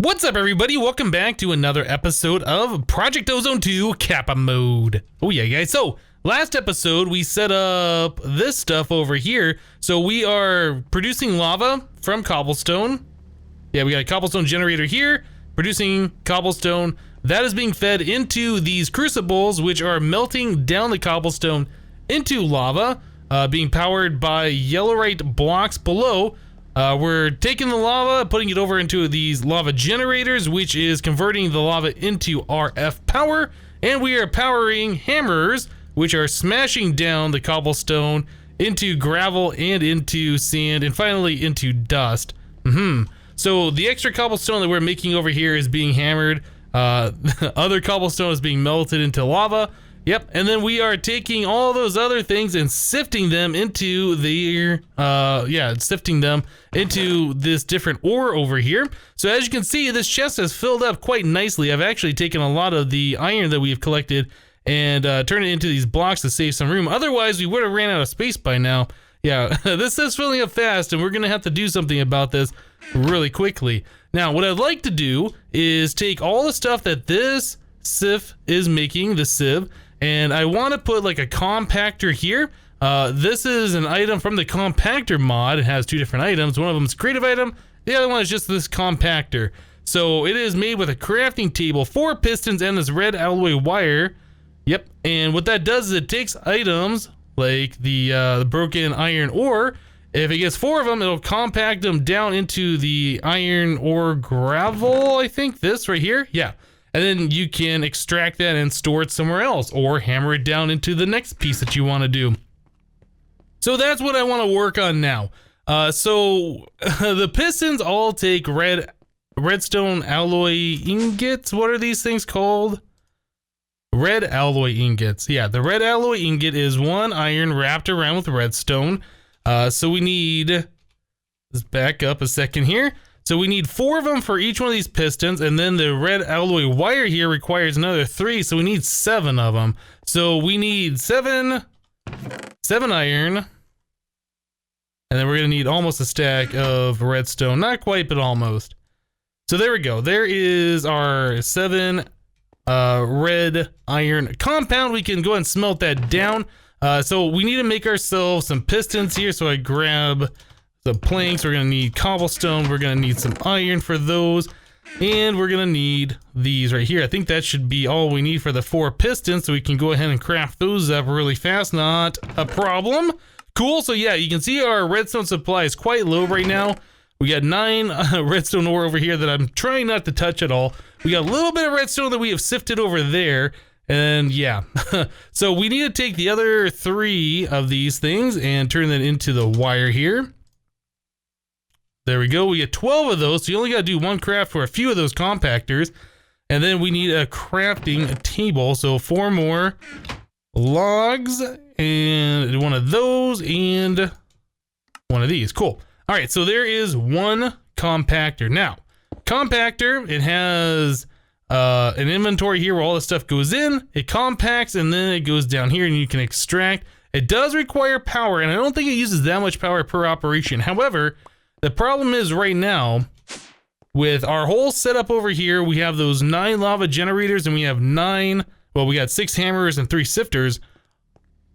What's up, everybody? Welcome back to another episode of Project Ozone 2 Kappa Mode. Oh yeah, guys. So last episode we set up this stuff over here. So we are producing lava from cobblestone. Yeah, we got a cobblestone generator here producing cobblestone. That is being fed into these crucibles, which are melting down the cobblestone into lava, being powered by yellowite blocks below. We're taking the lava, putting it over into these lava generators, which is converting the lava into RF power, and we are powering hammers, which are smashing down the cobblestone into gravel and into sand and finally into dust. So the extra cobblestone that we're making over here is being hammered. Other cobblestone is being melted into lava. Yep, and then we are taking all those other things and sifting them into the, sifting them into this different ore over here. So as you can see, this chest has filled up quite nicely. I've actually taken a lot of the iron that we've collected and turned it into these blocks to save some room. Otherwise, we would have ran out of space by now. Yeah, this is filling up fast, and we're going to have to do something about this really quickly. Now, what I'd like to do is take all the stuff that this sieve is making, the sieve, and I want to put like a compactor here. This is an item from the compactor mod. It has two different items. One of them is creative item. The other one is just this compactor. So it is made with a crafting table, 4 pistons, and this red alloy wire. Yep. And what that does is it takes items like the broken iron ore. If it gets 4 of them, it'll compact them down into the iron ore gravel. I think this right here. Yeah. And then you can extract that and store it somewhere else or hammer it down into the next piece that you want to do. So that's what I want to work on now. So the pistons all take redstone alloy ingots. What are these things called? Red alloy ingots. Yeah, the red alloy ingot is 1 iron wrapped around with redstone. So we need, let's back up a second here. So we need 4 of them for each one of these pistons, and then the red alloy wire here requires another 3, so we need 7 of them. So we need 7 iron, and then we're gonna need almost a stack of redstone. Not quite, but almost. So there we go. There is our 7 red iron compound. We can go ahead and smelt that down. So we need to make ourselves some pistons here. So I grab the planks. We're gonna need cobblestone. We're gonna need some iron for those, and we're gonna need these right here. I think that should be all we need for the 4 pistons, so we can go ahead and craft those up really fast. Not a problem. Cool. So yeah, you can see our redstone supply is quite low right now. We got 9 redstone ore over here that I'm trying not to touch at all. We got a little bit of redstone that we have sifted over there. And yeah, so we need to take the other 3 of these things and turn that into the wire here. There we go. We get 12 of those. So you only got to do 1 craft for a few of those compactors. And then we need a crafting table. So 4 more logs and 1 of those and 1 of these. Cool. All right. So there is 1 compactor. Now, compactor, it has an inventory here where all the stuff goes in. It compacts and then it goes down here and you can extract. It does require power, and I don't think it uses that much power per operation. However, the problem is right now, with our whole setup over here, we have those 9 lava generators and we have 9, well, we got 6 hammers and 3 sifters.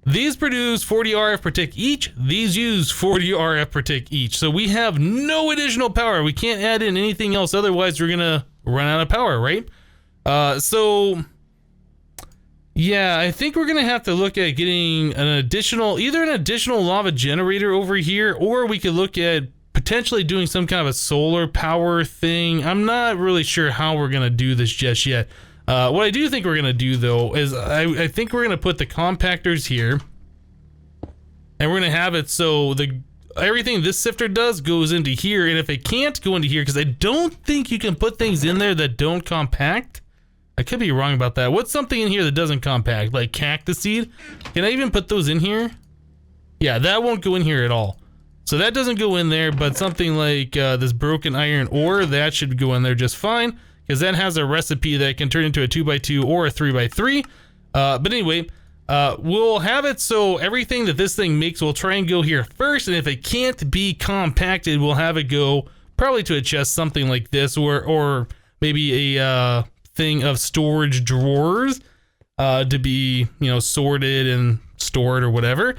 These produce 40 RF per tick each. These use 40 RF per tick each. So we have no additional power. We can't add in anything else, otherwise we're gonna run out of power, right? So yeah, I think we're gonna have to look at getting an additional, either an additional lava generator over here, or we could look at potentially doing some kind of a solar power thing. I'm not really sure how we're gonna do this just yet. What I do think we're gonna do though is I think we're gonna put the compactors here, and we're gonna have it so everything this sifter does goes into here, and if it can't go into here, because I don't think you can put things in there that don't compact. I could be wrong about that. What's something in here that doesn't compact, like cactus seed? Can I even put those in here? Yeah, that won't go in here at all. So that doesn't go in there, but something like this broken iron ore, that should go in there just fine, because that has a recipe that can turn into a 2x2 or a 3x3. But anyway, we'll have it so everything that this thing makes will try and go here first, and if it can't be compacted, we'll have it go probably to a chest, something like this, or maybe a thing of storage drawers to be, you know, sorted and stored or whatever.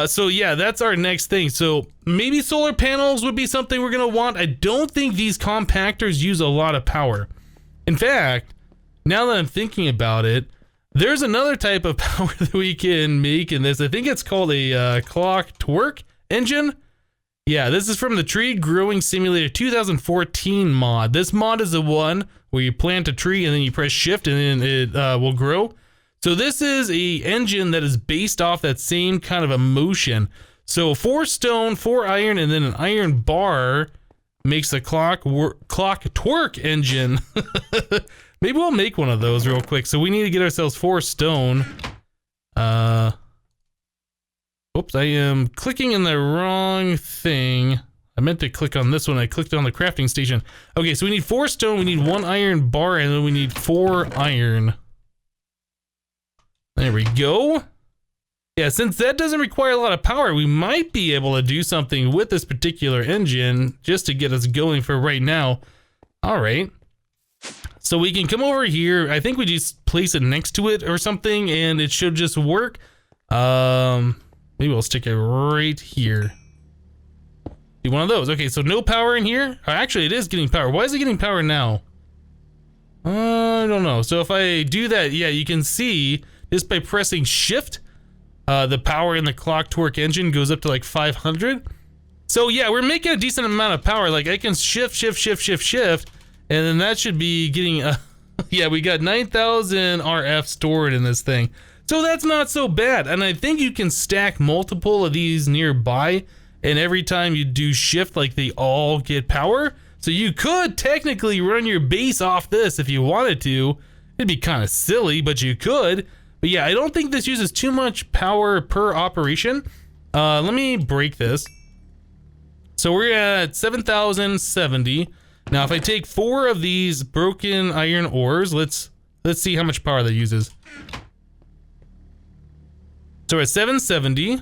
So yeah, that's our next thing. So maybe solar panels would be something we're gonna want. I don't think these compactors use a lot of power. In fact, now that I'm thinking about it, there's another type of power that we can make in this. I think it's called a clock torque engine. Yeah, this is from the Tree Growing Simulator 2014 mod. This mod is the one where you plant a tree and then you press shift and then it will grow. So this is a engine that is based off that same kind of a motion. So 4 stone, 4 iron, and then an iron bar makes the clock torque engine. Maybe we'll make one of those real quick. So we need to get ourselves 4 stone. Oops, I am clicking in the wrong thing. I meant to click on this one. I clicked on the crafting station. Okay, so we need 4 stone, we need 1 iron bar, and then we need 4 iron. There we go. Yeah, since that doesn't require a lot of power, we might be able to do something with this particular engine just to get us going for right now. All right. So we can come over here. I think we just place it next to it or something and it should just work. Maybe we'll stick it right here. Do one of those. Okay, so no power in here. Actually, it is getting power. Why is it getting power now? I don't know. So if I do that, yeah, you can see just by pressing shift, the power in the clock torque engine goes up to like 500. So yeah, we're making a decent amount of power. Like I can shift, and then that should be getting, yeah, we got 9,000 RF stored in this thing. So that's not so bad. And I think you can stack multiple of these nearby, and every time you do shift, like they all get power. So you could technically run your base off this if you wanted to. It'd be kind of silly, but you could. But yeah, I don't think this uses too much power per operation. Let me break this. So we're at 7,070. Now if I take 4 of these broken iron ores, let's see how much power that uses. So we're at 770.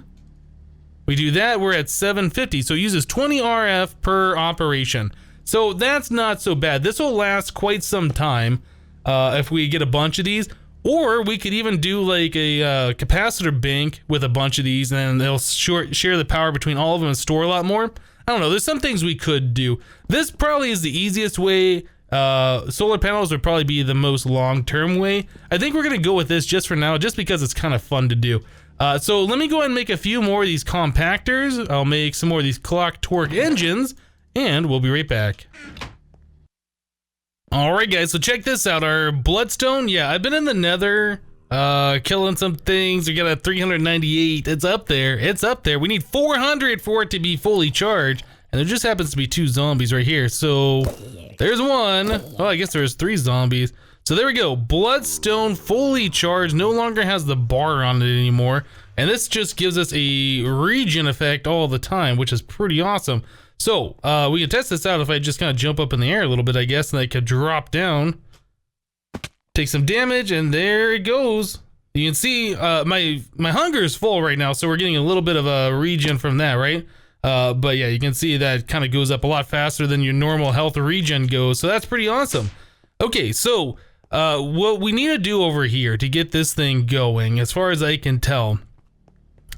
We do that, we're at 750. So it uses 20 RF per operation. So that's not so bad. This will last quite some time if we get a bunch of these. Or we could even do like a capacitor bank with a bunch of these, and they'll share the power between all of them and store a lot more. I don't know, there's some things we could do. This probably is the easiest way. Solar panels would probably be the most long-term way. I think we're gonna go with this just for now, just because it's kind of fun to do. So let me go ahead and make a few more of these compactors. I'll make some more of these clock torque engines, and we'll be right back. Alright guys, so check this out, our bloodstone. Yeah, I've been in the nether, killing some things. We got a 398, it's up there. We need 400 for it to be fully charged, and there just happens to be 2 zombies right here. So, there's one. Oh, I guess there's 3 zombies. So there we go, bloodstone fully charged, no longer has the bar on it anymore. And this just gives us a regen effect all the time, which is pretty awesome. So, we can test this out if I just kind of jump up in the air a little bit, I guess, and I could drop down. Take some damage, and there it goes. You can see, my hunger is full right now, so we're getting a little bit of a regen from that, right? But yeah, you can see that kind of goes up a lot faster than your normal health regen goes, so that's pretty awesome. Okay, so, what we need to do over here to get this thing going, as far as I can tell,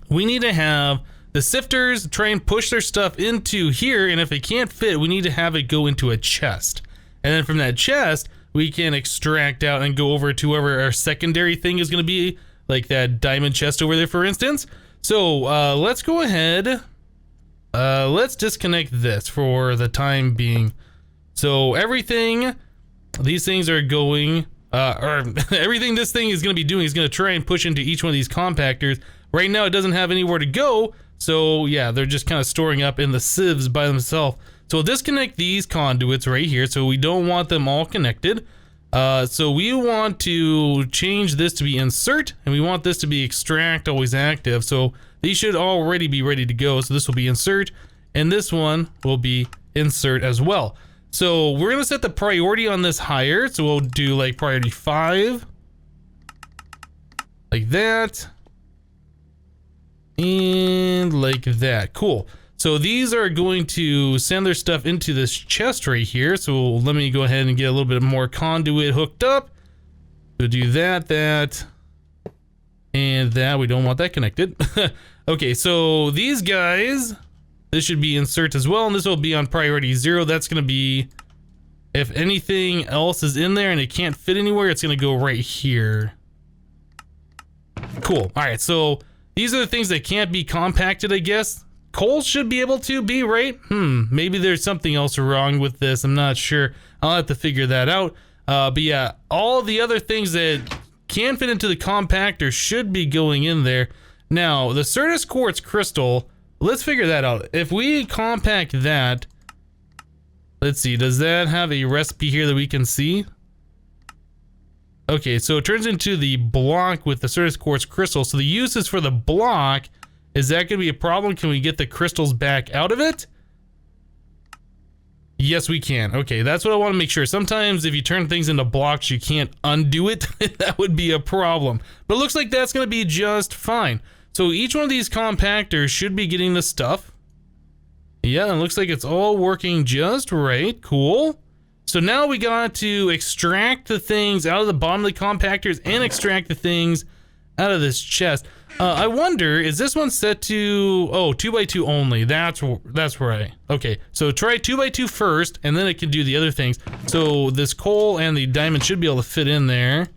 we need to have the sifters try and push their stuff into here, and if it can't fit, we need to have it go into a chest. And then from that chest, we can extract out and go over to wherever our secondary thing is going to be, like that diamond chest over there, for instance. So, let's go ahead. Let's disconnect this for the time being. So, everything, these things are going, or everything this thing is going to be doing is going to try and push into each one of these compactors. Right now, it doesn't have anywhere to go. So yeah, they're just kind of storing up in the sieves by themselves. So we'll disconnect these conduits right here. So we don't want them all connected. So we want to change this to be insert, and we want this to be extract always active. So these should already be ready to go. So this will be insert, and this one will be insert as well. So we're gonna set the priority on this higher. So we'll do like priority 5, like that. And like that. Cool. So these are going to send their stuff into this chest right here. So let me go ahead and get a little bit more conduit hooked up. So do that, and that. We don't want that connected. Okay, so these guys, this should be insert as well, and this will be on priority 0. That's going to be, if anything else is in there and it can't fit anywhere, it's going to go right here. Cool. All right, so these are the things that can't be compacted, I guess. Coal should be able to be, right? Maybe there's something else wrong with this. I'm not sure. I'll have to figure that out. But yeah, all the other things that can fit into the compactor should be going in there. Now, the Certus quartz crystal, let's figure that out. If we compact that, let's see, does that have a recipe here that we can see? Okay, so it turns into the block with the Certus quartz crystal. So the uses for the block, is that going to be a problem? Can we get the crystals back out of it? Yes, we can. Okay, that's what I want to make sure. Sometimes if you turn things into blocks, you can't undo it. That would be a problem. But it looks like that's going to be just fine. So each one of these compactors should be getting the stuff. Yeah, it looks like it's all working just right. Cool. So now we got to extract the things out of the bottom of the compactors and extract the things out of this chest. I wonder, is this one set to, oh, 2x2 only? That's right. Okay, so try 2x2 first, and then it can do the other things. So this coal and the diamond should be able to fit in there.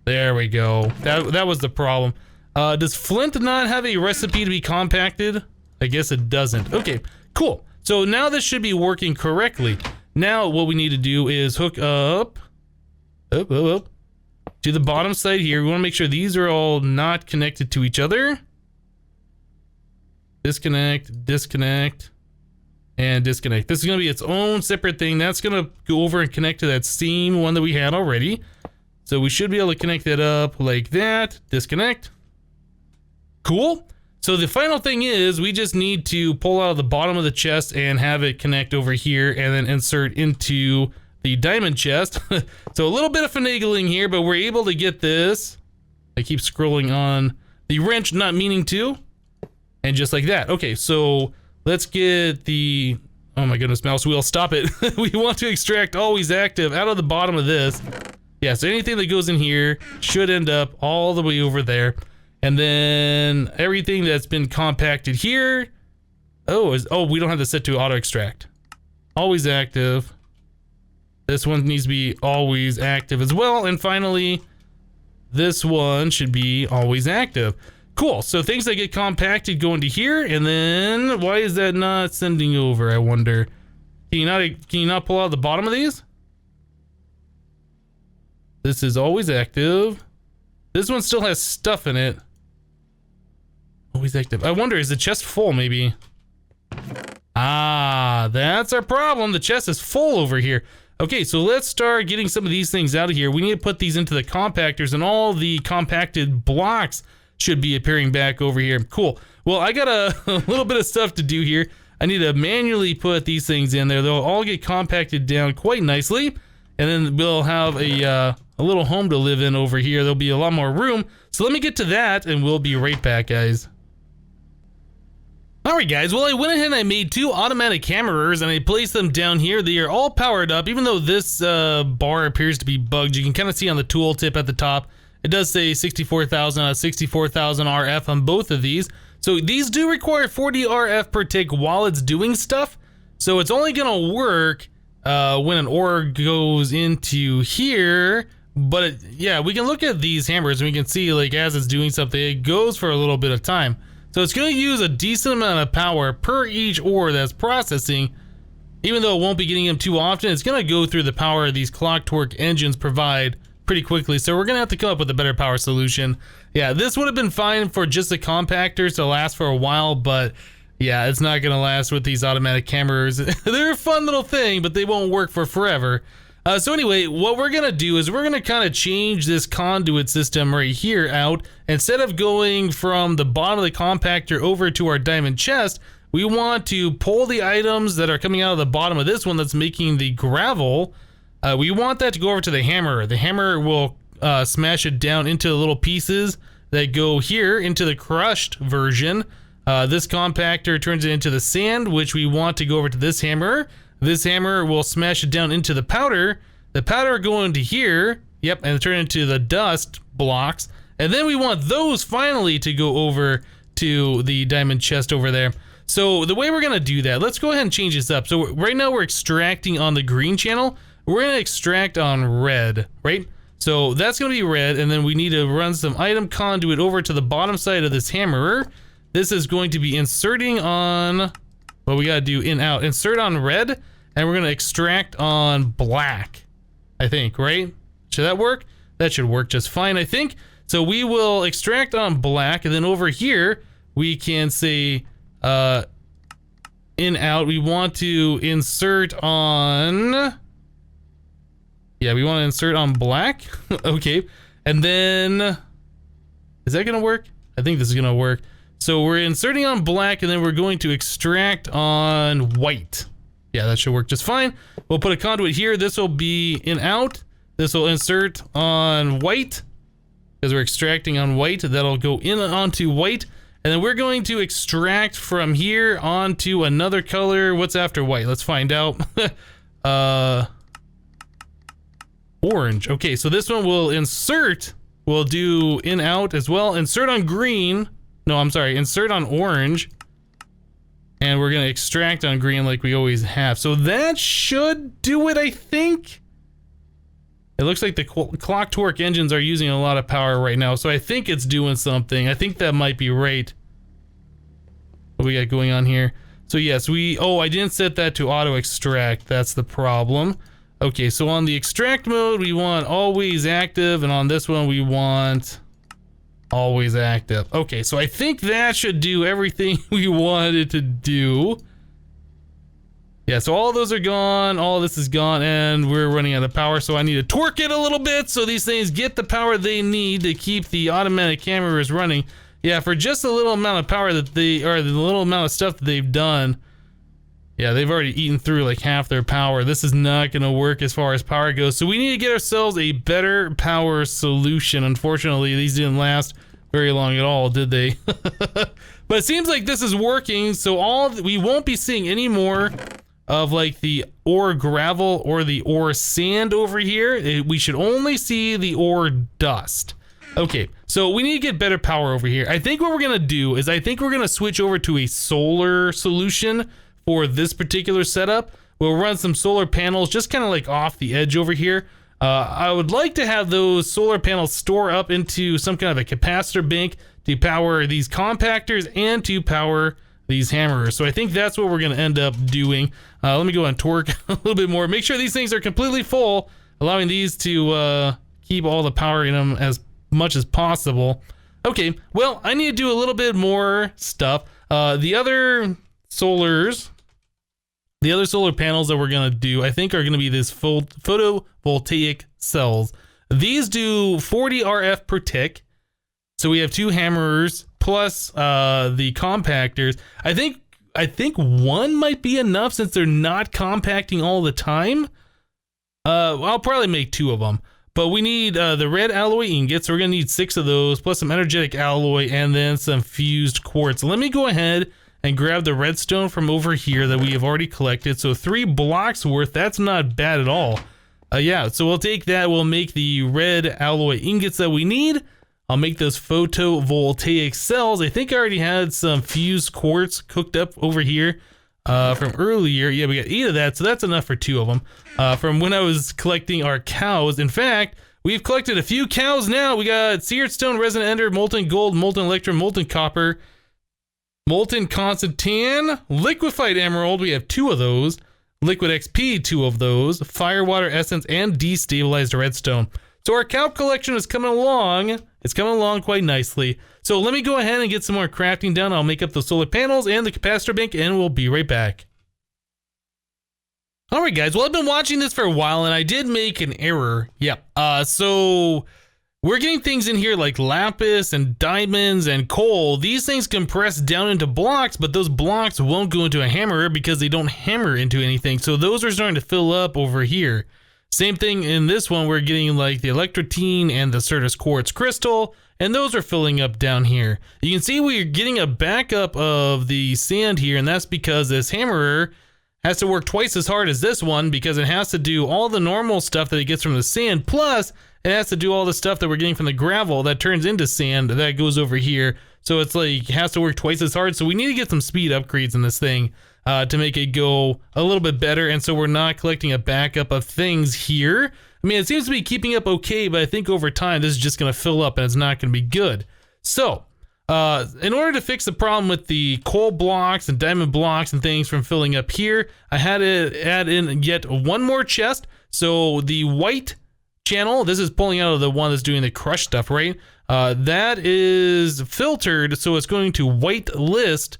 There we go. That was the problem. Does flint not have a recipe to be compacted? I guess it doesn't. Okay, cool. So now this should be working correctly. Now what we need to do is hook up to the bottom side here. We want to make sure these are all not connected to each other. Disconnect, disconnect, and disconnect. This is going to be its own separate thing. That's going to go over and connect to that same one that we had already. So we should be able to connect that up like that. Disconnect. Cool. So the final thing is we just need to pull out of the bottom of the chest and have it connect over here and then insert into the diamond chest. So a little bit of finagling here, but we're able to get this. I keep scrolling on the wrench, not meaning to. And just like that. Okay, so let's get the, oh my goodness, mouse wheel, stop it. We want to extract always active out of the bottom of this. Yeah, so anything that goes in here should end up all the way over there. And then everything that's been compacted here. Oh, we don't have this set to auto extract. Always active. This one needs to be always active as well. And finally, this one should be always active. Cool. So things that get compacted go into here. And then why is that not sending over? I wonder. Can you not pull out the bottom of these? This is always active. This one still has stuff in it. Always active. I wonder, is the chest full maybe? Ah, that's our problem. The chest is full over here. Okay, so let's start getting some of these things out of here. We need to put these into the compactors, and all the compacted blocks should be appearing back over here. Cool. Well, I got a little bit of stuff to do here. I need to manually put these things in there. They'll all get compacted down quite nicely, and then we'll have a little home to live in over here. There'll be a lot more room. So let me get to that, and we'll be right back, guys. Alright guys, well I went ahead and I made 2 automatic hammerers and I placed them down here. They are all powered up, even though this bar appears to be bugged. You can kind of see on the tooltip at the top, it does say 64,000 out of 64,000 RF on both of these. So these do require 40 RF per tick while it's doing stuff. So it's only going to work when an ore goes into here. But yeah, we can look at these hammers and we can see like as it's doing something, it goes for a little bit of time. So it's going to use a decent amount of power per each ore that's processing. Even though it won't be getting them too often, it's going to go through the power these clock torque engines provide pretty quickly. So we're going to have to come up with a better power solution. Yeah, this would have been fine for just the compactors to last for a while, but yeah, it's not going to last with these automatic hammers. They're a fun little thing, but they won't work for forever. So anyway, what we're going to do is we're going to kind of change this conduit system right here out. Instead of going from the bottom of the compactor over to our diamond chest, we want to pull the items that are coming out of the bottom of this one that's making the gravel. We want that to go over to the hammer. The hammer will smash it down into little pieces that go here into the crushed version. This compactor turns it into the sand, which we want to go over to this hammer. This hammer will smash it down into the powder. The powder go into here, yep, and turn into the dust blocks. And then we want those finally to go over to the diamond chest over there. So the way we're gonna do that, let's go ahead and change this up. So right now we're extracting on the green channel. We're gonna extract on red, right? So that's gonna be red, and then we need to run some item conduit over to the bottom side of this hammerer. This is going to be inserting on, well, we gotta do in out, insert on red, and we're gonna extract on black, I think, right? Should that work? That should work just fine, I think. So we will extract on black, and then over here, we can say, in out, we want to insert on, yeah, we want to insert on black. Okay, and then, is that gonna work? I think this is gonna work. So we're inserting on black, and then we're going to extract on white. Yeah, that should work just fine. We'll put a conduit here. This will be in out. This will insert on white, because we're extracting on white. That'll go in onto white. And then we're going to extract from here onto another color. What's after white? Let's find out. Orange. Okay, so this one will insert. We'll do in out as well. Insert on green. No, I'm sorry. Insert on orange. And we're going to extract on green like we always have. So that should do it, I think. It looks like the clock torque engines are using a lot of power right now, so I think it's doing something. I think that might be right. What we got going on here? So yes, I didn't set that to auto extract. That's the problem. Okay, so on the extract mode, we want always active, and on this one, we want always active. Okay, so I think that should do everything we wanted to do. Yeah, so all those are gone, all this is gone, and we're running out of power, so I need to torque it a little bit so these things get the power they need to keep the automatic cameras running. Yeah, for just a little amount of power that the little amount of stuff that they've done, yeah, they've already eaten through like half their power. This is not gonna work as far as power goes, so we need to get ourselves a better power solution. Unfortunately, these didn't last very long at all, did they? But it seems like this is working, so we won't be seeing any more of like the ore gravel or the ore sand over here. We should only see the ore dust. Okay, so we need to get better power over here. I think what we're gonna do is I think we're gonna switch over to a solar solution for this particular setup. We'll run some solar panels just kind of like off the edge over here. I would like to have those solar panels store up into some kind of a capacitor bank to power these compactors and to power these hammerers. So I think that's what we're gonna end up doing. Let me go and torque a little bit more. Make sure these things are completely full, allowing these to keep all the power in them as much as possible. Okay, well, I need to do a little bit more stuff. The other solar panels that we're gonna do, I think, are gonna be these photovoltaic cells. These do 40 RF per tick. So we have 2 hammerers plus the compactors. I think one might be enough since they're not compacting all the time. I'll probably make 2 of them. But we need the red alloy ingots, so we're gonna need 6 of those, plus some energetic alloy, and then some fused quartz. Let me go ahead and grab the redstone from over here that we have already collected. So 3 blocks worth, that's not bad at all. Yeah, so we'll take that, we'll make the red alloy ingots that we need. I'll make those photovoltaic cells. I think I already had some fused quartz cooked up over here from earlier. Yeah, we got 8 of that, so that's enough for 2 of them. From when I was collecting our cows. In fact, we've collected a few cows now. We got seared stone, resonant ender, molten gold, molten electrum, molten copper, molten constantan, liquefied emerald. We have 2 of those. Liquid XP, 2 of those. Firewater essence and destabilized redstone. So our cow collection is coming along. It's coming along quite nicely. So let me go ahead and get some more crafting done. I'll make up the solar panels and the capacitor bank, and we'll be right back. All right, guys. Well, I've been watching this for a while, and I did make an error. Yep. So we're getting things in here like lapis and diamonds and coal. These things compress down into blocks, but those blocks won't go into a hammer because they don't hammer into anything. So those are starting to fill up over here. Same thing in this one, we're getting like the electrotine and the Certus quartz crystal, and those are filling up down here. You can see we're getting a backup of the sand here, and that's because this hammerer has to work twice as hard as this one because it has to do all the normal stuff that it gets from the sand, plus it has to do all the stuff that we're getting from the gravel that turns into sand that goes over here. So it's like it has to work twice as hard. So we need to get some speed upgrades in this thing to make it go a little bit better, and so we're not collecting a backup of things here. I mean, it seems to be keeping up okay, but I think over time this is just going to fill up and it's not going to be good. So in order to fix the problem with the coal blocks and diamond blocks and things from filling up here, I had to add in yet one more chest. So the white channel, this is pulling out of the one that's doing the crush stuff, right? That is filtered, so it's going to whitelist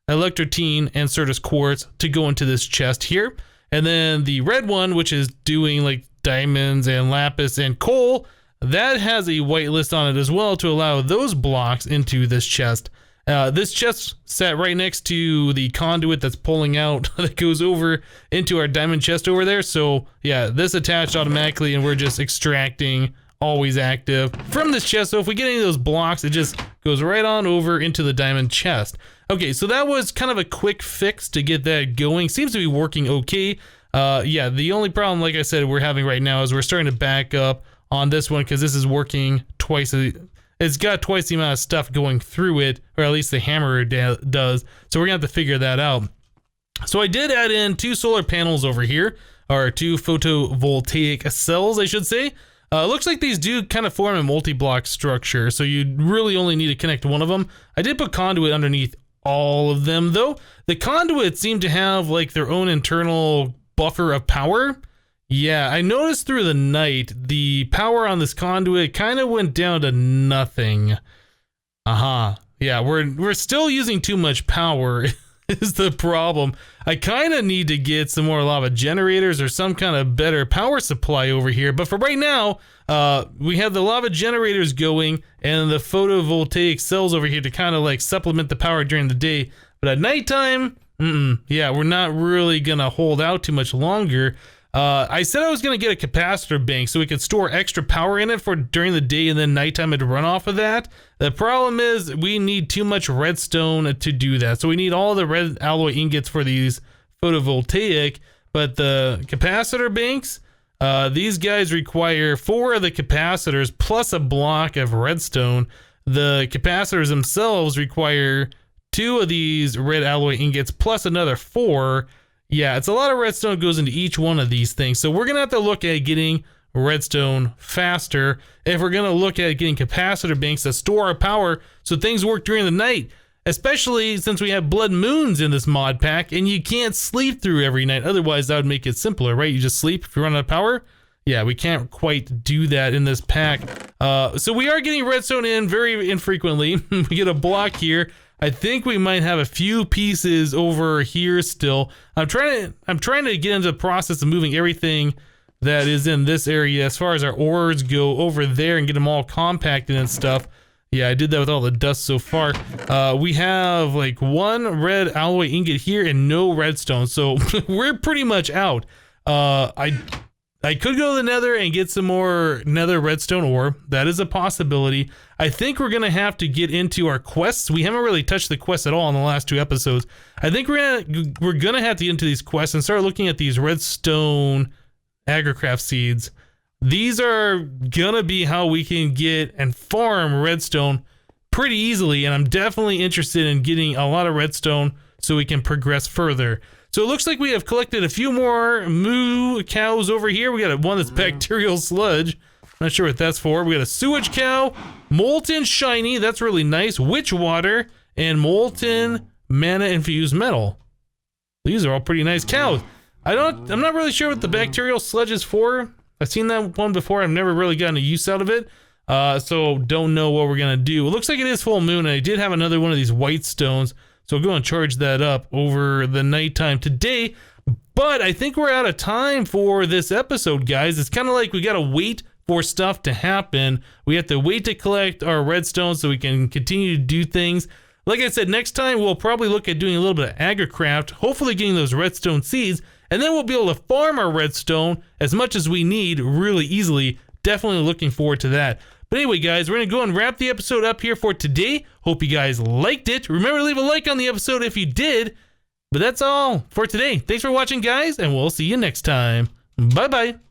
electrotine and Certus quartz to go into this chest here. And then the red one, which is doing like diamonds and lapis and coal, that has a whitelist on it as well to allow those blocks into this chest. This chest sat right next to the conduit that's pulling out that goes over into our diamond chest over there. So yeah, this attached automatically and we're just extracting, always active from this chest. So if we get any of those blocks, it just goes right on over into the diamond chest. Okay, so that was kind of a quick fix to get that going. Seems to be working okay. Yeah, the only problem, like I said, we're having right now is we're starting to back up on this one because this is working twice. It's got twice the amount of stuff going through it, or at least the hammerer does. So we're gonna have to figure that out. So I did add in 2 solar panels over here, or 2 photovoltaic cells, I should say. Looks like these do kind of form a multi-block structure, so you really only need to connect one of them. I did put conduit underneath all of them though. The conduits seem to have like their own internal buffer of power. Yeah, I noticed through the night, the power on this conduit kind of went down to nothing. Yeah, we're still using too much power is the problem. I kind of need to get some more lava generators or some kind of better power supply over here. But for right now, we have the lava generators going and the photovoltaic cells over here to kind of like supplement the power during the day. But at nighttime, yeah, we're not really gonna hold out too much longer. I said I was going to get a capacitor bank so we could store extra power in it for during the day and then nighttime it'd run off of that. The problem is we need too much redstone to do that. So we need all the red alloy ingots for these photovoltaic, but the capacitor banks, these guys require 4 of the capacitors plus a block of redstone. The capacitors themselves require 2 of these red alloy ingots plus another 4. Yeah, it's a lot of redstone that goes into each one of these things. So we're going to have to look at getting redstone faster if we're going to look at getting capacitor banks that store our power so things work during the night, especially since we have blood moons in this mod pack and you can't sleep through every night. Otherwise, that would make it simpler, right? You just sleep if you run out of power. Yeah, we can't quite do that in this pack. So we are getting redstone in very infrequently. We get a block here. I think we might have a few pieces over here still. I'm trying to get into the process of moving everything that is in this area as far as our ores go over there and get them all compacted and stuff. Yeah, I did that with all the dust so far. We have like 1 red alloy ingot here and no redstone, so we're pretty much out. I could go to the nether and get some more nether redstone ore. That is a possibility. I think we're gonna have to get into our quests. We haven't really touched the quests at all in the last 2 episodes. I think we're gonna have to get into these quests and start looking at these redstone agricraft seeds. These are gonna be how we can get and farm redstone pretty easily, and I'm definitely interested in getting a lot of redstone so we can progress further. So it looks like we have collected a few more moo cows over here. We got one that's bacterial sludge. Not sure what that's for. We got a sewage cow, molten shiny, that's really nice, witch water, and molten mana infused metal. These are all pretty nice cows. I'm not really sure what the bacterial sludge is for. I've seen that one before. I've never really gotten a use out of it. So don't know what we're gonna do. It looks like it is full moon, and I did have another one of these white stones. So we'll go and charge that up over the nighttime today. But I think we're out of time for this episode, guys. It's kind of like we got to wait for stuff to happen. We have to wait to collect our redstone so we can continue to do things. Like I said, next time we'll probably look at doing a little bit of agricraft, hopefully getting those redstone seeds, and then we'll be able to farm our redstone as much as we need really easily. Definitely looking forward to that. But anyway, guys, we're going to go and wrap the episode up here for today. Hope you guys liked it. Remember to leave a like on the episode if you did. But that's all for today. Thanks for watching, guys, and we'll see you next time. Bye-bye.